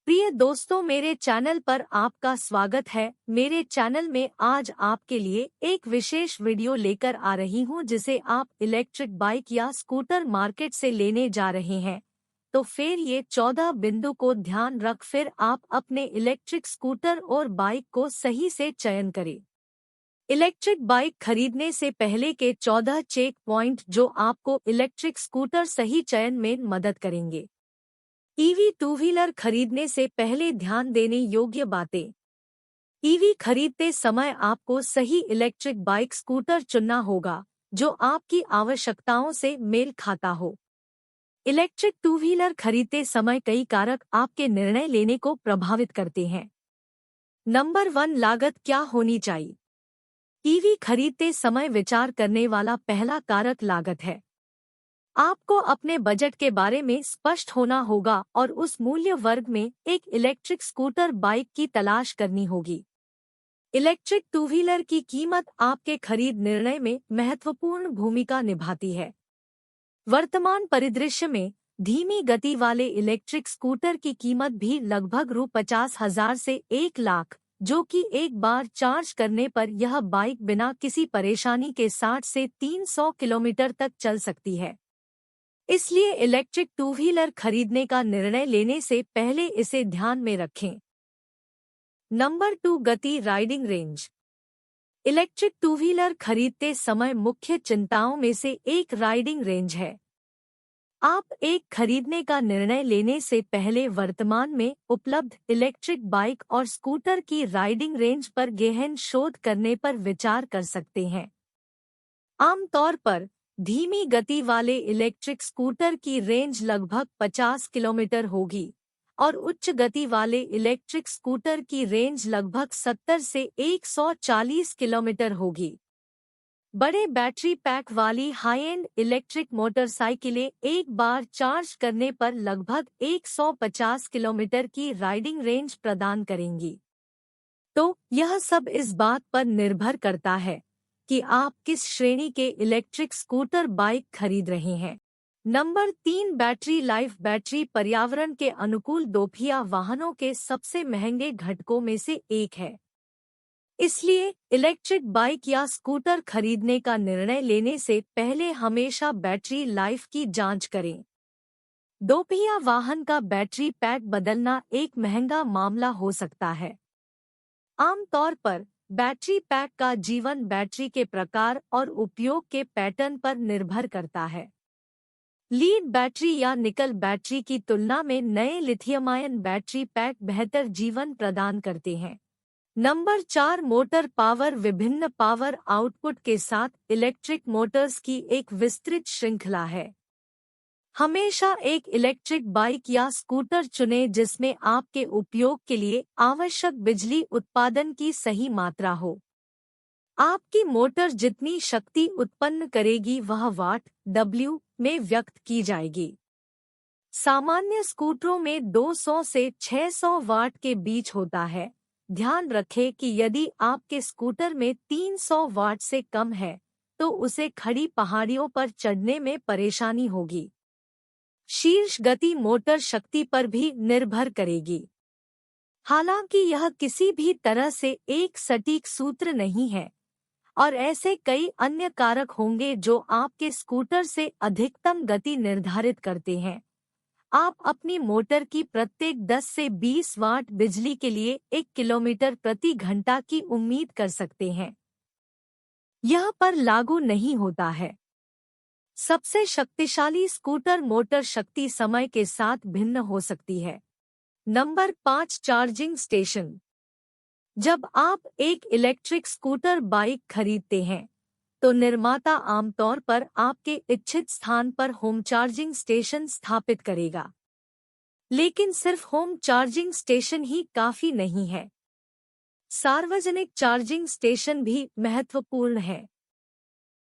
प्रिय दोस्तों, मेरे चैनल पर आपका स्वागत है। मेरे चैनल में आज आपके लिए एक विशेष वीडियो लेकर आ रही हूं, जिसे आप इलेक्ट्रिक बाइक या स्कूटर मार्केट से लेने जा रहे हैं। तो फिर ये 14 बिंदु को ध्यान रख फिर आप अपने इलेक्ट्रिक स्कूटर और बाइक को सही से चयन करें। इलेक्ट्रिक बाइक खरीदने से पहले के 14 चेक पॉइंट जो आपको इलेक्ट्रिक स्कूटर सही चयन में मदद करेंगे। ईवी टू व्हीलर खरीदने से पहले ध्यान देने योग्य बातें। ईवी खरीदते समय आपको सही इलेक्ट्रिक बाइक स्कूटर चुनना होगा जो आपकी आवश्यकताओं से मेल खाता हो। इलेक्ट्रिक टू व्हीलर खरीदते समय कई कारक आपके निर्णय लेने को प्रभावित करते हैं। नंबर 1, लागत क्या होनी चाहिए। ईवी खरीदते समय विचार करने वाला पहला कारक लागत है। आपको अपने बजट के बारे में स्पष्ट होना होगा और उस मूल्य वर्ग में एक इलेक्ट्रिक स्कूटर बाइक की तलाश करनी होगी। इलेक्ट्रिक टू व्हीलर की कीमत आपके खरीद निर्णय में महत्वपूर्ण भूमिका निभाती है। वर्तमान परिदृश्य में धीमी गति वाले इलेक्ट्रिक स्कूटर की कीमत भी लगभग ₹50,000 से 1 लाख, जो कि एक बार चार्ज करने पर यह बाइक बिना किसी परेशानी के 60 से 300 किलोमीटर तक चल सकती है। इसलिए इलेक्ट्रिक टू व्हीलर खरीदने का निर्णय लेने से पहले इसे ध्यान में रखें। नंबर 2, गति riding range. Electric two wheeler खरीदते समय मुख्य चिंताओं में से एक राइडिंग रेंज है। आप एक खरीदने का निर्णय लेने से पहले वर्तमान में उपलब्ध इलेक्ट्रिक बाइक और स्कूटर की राइडिंग रेंज पर गहन शोध करने पर विचार कर सकते हैं। आमतौर पर धीमी गति वाले इलेक्ट्रिक स्कूटर की रेंज लगभग 50 किलोमीटर होगी और उच्च गति वाले इलेक्ट्रिक स्कूटर की रेंज लगभग 70 से 140 किलोमीटर होगी। बड़े बैटरी पैक वाली हाई एंड इलेक्ट्रिक मोटरसाइकिलें एक बार चार्ज करने पर लगभग 150 किलोमीटर की राइडिंग रेंज प्रदान करेंगी। तो यह सब इस बात पर निर्भर करता है कि आप किस श्रेणी के इलेक्ट्रिक स्कूटर बाइक खरीद रहे हैं। Number 3, battery life. बैटरी पर्यावरण के अनुकूल दोपहिया वाहनों के सबसे महंगे घटकों में से एक है। इसलिए इलेक्ट्रिक बाइक या स्कूटर खरीदने का निर्णय लेने से पहले हमेशा बैटरी लाइफ की जांच करें। दोपहिया वाहन का बैटरी पैक बदलना एक महंगा मामला हो सकता है। आमतौर पर बैटरी पैक का जीवन बैटरी के प्रकार और उपयोग के पैटर्न पर निर्भर करता है। लीड बैटरी या निकल बैटरी की तुलना में नए लिथियम आयन बैटरी पैक बेहतर जीवन प्रदान करते हैं। Number 4, motor power. विभिन्न पावर आउटपुट के साथ इलेक्ट्रिक मोटर्स की एक विस्तृत श्रृंखला है। हमेशा एक इलेक्ट्रिक बाइक या स्कूटर चुनें जिसमें आपके उपयोग के लिए आवश्यक बिजली उत्पादन की सही मात्रा हो। आपकी मोटर जितनी शक्ति उत्पन्न करेगी वह वाट W में व्यक्त की जाएगी। सामान्य स्कूटरों में 200 से 600 वाट के बीच होता है। ध्यान रखें कि यदि आपके स्कूटर में 300 वाट से कम है तो उसे खड़ी पहाड़ियों पर चढ़ने में परेशानी होगी। शीर्ष गति मोटर शक्ति पर भी निर्भर करेगी। हालांकि यह किसी भी तरह से एक सटीक सूत्र नहीं है और ऐसे कई अन्य कारक होंगे जो आपके स्कूटर से अधिकतम गति निर्धारित करते हैं। आप अपनी मोटर की प्रत्येक 10 से 20 वाट बिजली के लिए 1 किलोमीटर प्रति घंटा की उम्मीद कर सकते हैं। यह पर लागू नहीं होता है। सबसे शक्तिशाली स्कूटर मोटर शक्ति समय के साथ भिन्न हो सकती है। Number 5, charging station. जब आप एक इलेक्ट्रिक स्कूटर बाइक खरीदते हैं तो निर्माता आमतौर पर आपके इच्छित स्थान पर होम चार्जिंग स्टेशन स्थापित करेगा। लेकिन सिर्फ होम चार्जिंग स्टेशन ही काफी नहीं है। सार्वजनिक चार्जिंग स्टेशन भी महत्वपूर्ण है।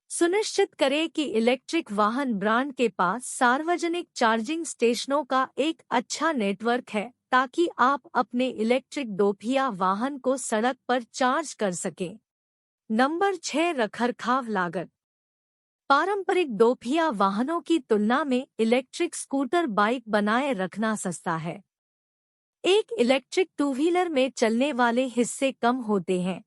सुनिश्चित करें कि इलेक्ट्रिक वाहन ब्रांड के पास सार्वजनिक चार्जिंग स्टेशनों का एक अच्छा नेटवर्क है ताकि आप अपने इलेक्ट्रिक दोपहिया वाहन को सड़क पर चार्ज कर सकें। नंबर 6, रखरखाव लागत। पारंपरिक दोपहिया वाहनों की तुलना में इलेक्ट्रिक स्कूटर बाइक बनाए रखना सस्ता है। एक इलेक्ट्रिक टू व्हीलर में चलने वाले हिस्से कम होते हैं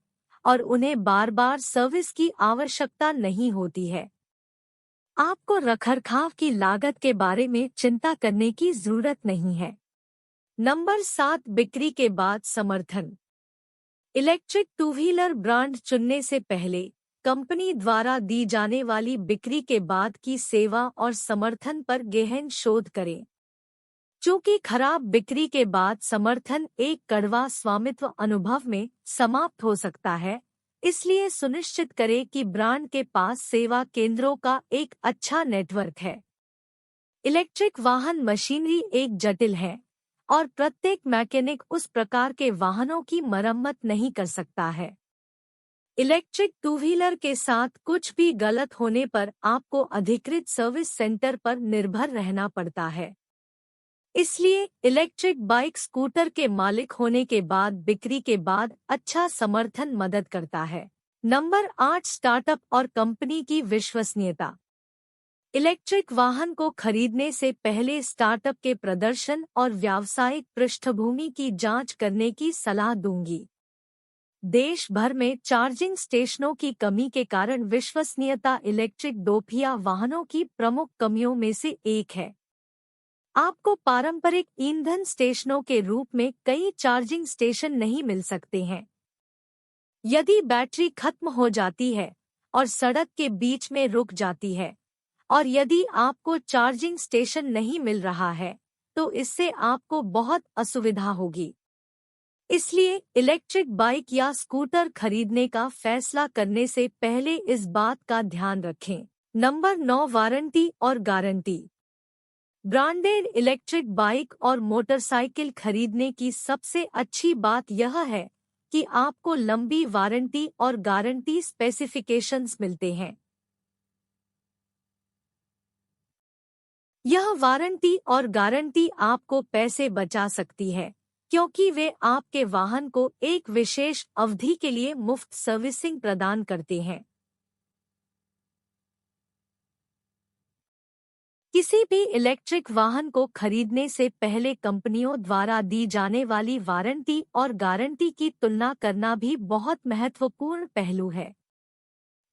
और उन्हें बार बार सर्विस की आवश्यकता नहीं होती है। आपको रखरखाव की लागत के बारे में चिंता करने की जरूरत नहीं है। नंबर 7, बिक्री के बाद समर्थन। इलेक्ट्रिक टू व्हीलर ब्रांड चुनने से पहले कंपनी द्वारा दी जाने वाली बिक्री के बाद की सेवा और समर्थन पर गहन शोध करें। चूंकि खराब बिक्री के बाद समर्थन एक कड़वा स्वामित्व अनुभव में समाप्त हो सकता है, इसलिए सुनिश्चित करें कि ब्रांड के पास सेवा केंद्रों का एक अच्छा नेटवर्क है। इलेक्ट्रिक वाहन मशीनरी एक जटिल है और प्रत्येक मैकेनिक उस प्रकार के वाहनों की मरम्मत नहीं कर सकता है। इलेक्ट्रिक टू व्हीलर के साथ कुछ भी गलत होने पर आपको अधिकृत सर्विस सेंटर पर निर्भर रहना पड़ता है। इसलिए इलेक्ट्रिक बाइक स्कूटर के मालिक होने के बाद बिक्री के बाद अच्छा समर्थन मदद करता है। नंबर 8, स्टार्टअप और कंपनी की विश्वसनीयता। इलेक्ट्रिक वाहन को खरीदने से पहले स्टार्टअप के प्रदर्शन और व्यावसायिक पृष्ठभूमि की जांच करने की सलाह दूंगी। देश भर में चार्जिंग स्टेशनों की कमी के कारण विश्वसनीयता इलेक्ट्रिक दोपहिया वाहनों की प्रमुख कमियों में से एक है। आपको पारंपरिक ईंधन स्टेशनों के रूप में कई चार्जिंग स्टेशन नहीं मिल सकते हैं। यदि बैटरी खत्म हो जाती है और सड़क के बीच में रुक जाती है, और यदि आपको चार्जिंग स्टेशन नहीं मिल रहा है, तो इससे आपको बहुत असुविधा होगी। इसलिए इलेक्ट्रिक बाइक या स्कूटर खरीदने का फैसला करने से पहले इस बात का ध्यान रखें। नंबर 9, वारंटी और गारंटी। ब्रांडेड इलेक्ट्रिक बाइक और मोटरसाइकिल खरीदने की सबसे अच्छी बात यह है कि आपको लंबी वारंटी और गारंटी स्पेसिफिकेशंस मिलते हैं। यह वारंटी और गारंटी आपको पैसे बचा सकती है, क्योंकि वे आपके वाहन को एक विशेष अवधि के लिए मुफ्त सर्विसिंग प्रदान करते हैं। किसी भी इलेक्ट्रिक वाहन को खरीदने से पहले कंपनियों द्वारा दी जाने वाली वारंटी और गारंटी की तुलना करना भी बहुत महत्वपूर्ण पहलू है।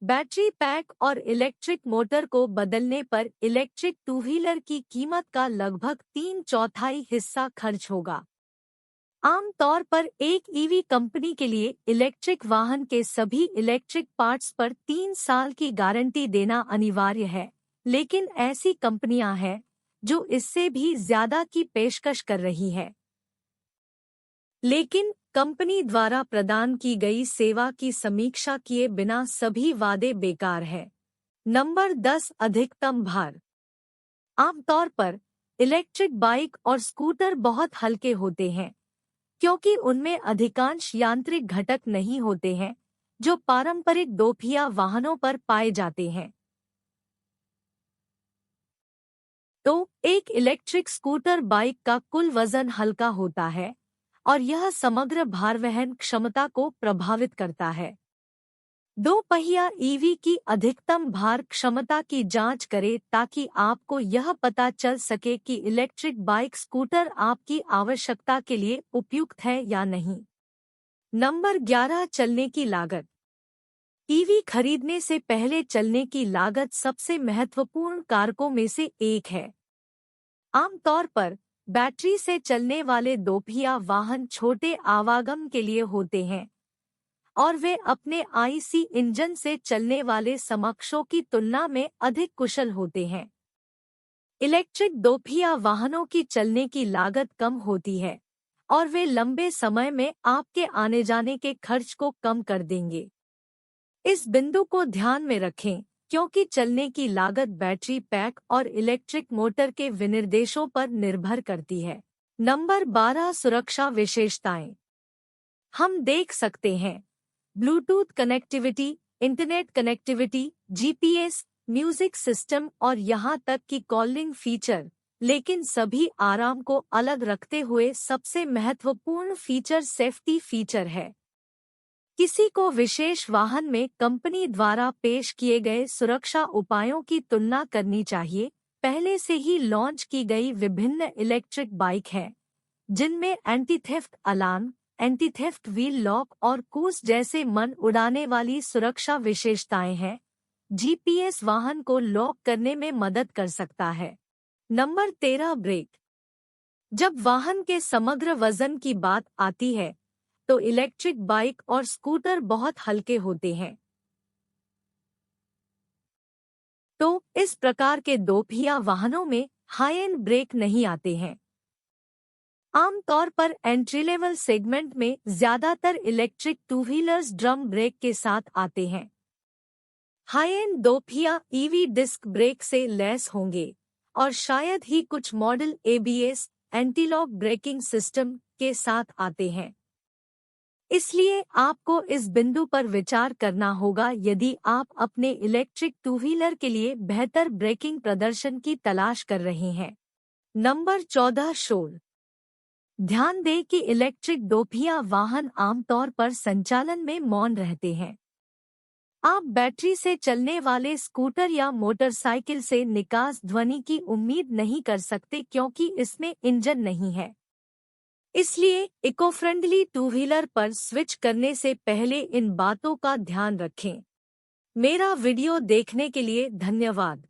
बैटरी पैक और इलेक्ट्रिक मोटर को बदलने पर इलेक्ट्रिक टू व्हीलर की कीमत का लगभग 3/4 हिस्सा खर्च होगा। आमतौर पर एक ईवी कंपनी के लिए इलेक्ट्रिक वाहन के सभी इलेक्ट्रिक पार्ट्स पर 3 साल की गारंटी देना अनिवार्य है, लेकिन ऐसी कंपनियां हैं जो इससे भी ज्यादा की पेशकश कर रही है। लेकिन कंपनी द्वारा प्रदान की गई सेवा की समीक्षा किए बिना सभी वादे बेकार है। नंबर 10, अधिकतम भार। आमतौर पर इलेक्ट्रिक बाइक और स्कूटर बहुत हल्के होते हैं, क्योंकि उनमें अधिकांश यांत्रिक घटक नहीं होते हैं जो पारंपरिक दोपहिया वाहनों पर पाए जाते हैं। तो एक इलेक्ट्रिक स्कूटर बाइक का कुल वजन हल्का होता है और यह समग्र भार वहन क्षमता को प्रभावित करता है। दो पहिया ईवी की अधिकतम भार क्षमता की जांच करें ताकि आपको यह पता चल सके कि इलेक्ट्रिक बाइक स्कूटर आपकी आवश्यकता के लिए उपयुक्त है या नहीं। नंबर 11, चलने की लागत। ईवी खरीदने से पहले चलने की लागत सबसे महत्वपूर्ण कारकों में से एक है। आमतौर पर बैटरी से चलने वाले दोपहिया वाहन छोटे आवागम के लिए होते हैं और वे अपने आईसी इंजन से चलने वाले समकक्षों की तुलना में अधिक कुशल होते हैं। इलेक्ट्रिक दोपहिया वाहनों की चलने की लागत कम होती है और वे लंबे समय में आपके आने जाने के खर्च को कम कर देंगे। इस बिंदु को ध्यान में रखें, क्योंकि चलने की लागत बैटरी पैक और इलेक्ट्रिक मोटर के विनिर्देशों पर निर्भर करती है। नंबर 12, सुरक्षा विशेषताएं। हम देख सकते हैं Bluetooth connectivity, internet connectivity, GPS, music system और यहां तक कि कॉलिंग फीचर, लेकिन सभी आराम को अलग रखते हुए सबसे महत्वपूर्ण फीचर सेफ्टी फीचर है। किसी को विशेष वाहन में कंपनी द्वारा पेश किए गए सुरक्षा उपायों की तुलना करनी चाहिए। पहले से ही लॉन्च की गई विभिन्न इलेक्ट्रिक बाइक हैं जिनमें anti theft alarm, anti theft wheel lock और कूस जैसे मन उड़ाने वाली सुरक्षा विशेषताएं हैं। जीपीएस वाहन को लॉक करने में मदद कर सकता है। Number 13, break. जब वाहन के समग्र वजन की बात आती है तो इलेक्ट्रिक बाइक और स्कूटर बहुत हल्के होते हैं। तो इस प्रकार के दोपहिया वाहनों में हाई एंड ब्रेक नहीं आते हैं। आमतौर पर एंट्री लेवल सेगमेंट में ज्यादातर electric two wheelers drum brake के साथ आते हैं। हाई एंड दोपहिया ईवी डिस्क ब्रेक से लैस होंगे और शायद ही कुछ model ABS antilock braking system के साथ आते हैं। इसलिए आपको इस बिंदु पर विचार करना होगा यदि आप अपने इलेक्ट्रिक टू व्हीलर के लिए बेहतर ब्रेकिंग प्रदर्शन की तलाश कर रहे हैं। नंबर 14, शोर। ध्यान दें कि इलेक्ट्रिक दोपहिया वाहन आमतौर पर संचालन में मौन रहते हैं। आप बैटरी से चलने वाले स्कूटर या मोटरसाइकिल से निकास ध्वनि की उम्मीद नहीं कर सकते क्योंकि इसमें इंजन नहीं है। इसलिए इको फ्रेंडली टू व्हीलर पर स्विच करने से पहले इन बातों का ध्यान रखें। मेरा वीडियो देखने के लिए धन्यवाद।